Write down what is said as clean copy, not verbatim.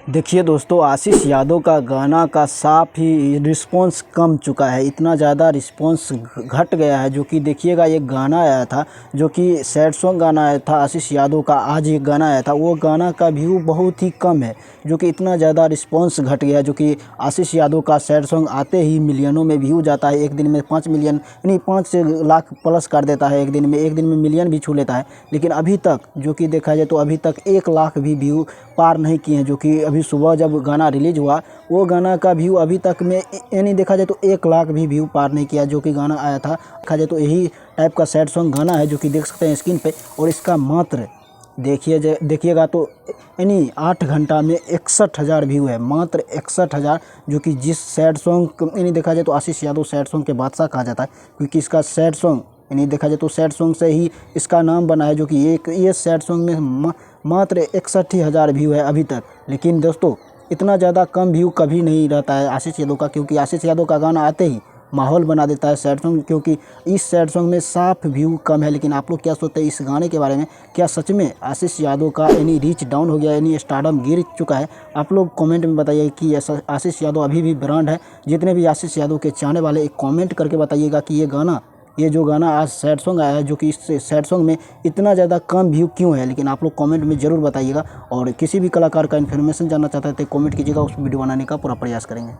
देखिए दोस्तों, आशीष यादव का गाना का साफ़ ही रिस्पॉन्स कम चुका है। इतना ज़्यादा रिस्पॉन्स घट गया है जो कि देखिएगा, एक गाना आया था जो कि सैड सॉन्ग गाना आया था आशीष यादव का। आज एक गाना आया था, वो गाना का व्यू बहुत ही कम है जो कि इतना ज़्यादा रिस्पॉन्स घट गया जो कि आशीष यादव का सैड सॉन्ग आते ही मिलियनों में व्यू जाता है। एक दिन में 5 मिलियन यानी 5 लाख प्लस कर देता है। एक दिन में मिलियन भी छू लेता है। लेकिन अभी तक जो कि देखा जाए तो अभी तक 1 लाख भी व्यू पार नहीं किए हैं। जो कि अभी सुबह जब गाना रिलीज़ हुआ, वो गाना का व्यू अभी तक में यानी देखा जाए तो 1 लाख भी व्यू पार नहीं किया जो कि गाना आया था। देखा जाए तो यही टाइप का सैड सॉन्ग गाना है जो कि देख सकते हैं स्क्रीन पे। और इसका मात्र देखिएगा तो यानी 8 घंटा में 61,000 व्यू है, मात्र 61,000। जो कि जिस सैड सॉन्ग यानी देखा जाए तो आशीष यादव सैड सॉन्ग के बादशाह कहा जाता है, क्योंकि इसका सैड सॉन्ग यानी देखा जाए तो सैड सॉन्ग से ही इसका नाम बना है। जो कि ये सैड सॉन्ग में मात्र 61,000 व्यू है अभी तक। लेकिन दोस्तों, इतना ज़्यादा कम व्यू कभी नहीं रहता है आशीष यादव का, क्योंकि आशीष यादव का गाना आते ही माहौल बना देता है सैड सॉन्ग। क्योंकि इस सैड सॉन्ग में साफ व्यू कम है। लेकिन आप लोग क्या सोचते हैं इस गाने के बारे में? क्या सच में आशीष यादव का यानी रीच डाउन हो गया, यानी स्टारडम गिर चुका है? आप लोग कमेंट में बताइए कि ऐसा आशीष यादव अभी भी ब्रांड है। जितने भी आशीष यादव के चाहने वाले एक कमेंट करके बताइएगा कि ये जो गाना आज सैड सॉन्ग आया है, जो कि इस सैड सॉन्ग में इतना ज़्यादा कम व्यू क्यों है? लेकिन आप लोग कमेंट में ज़रूर बताइएगा। और किसी भी कलाकार का इन्फॉर्मेशन जानना चाहते हैं तो कमेंट कीजिएगा, उस वीडियो बनाने का पूरा प्रयास करेंगे।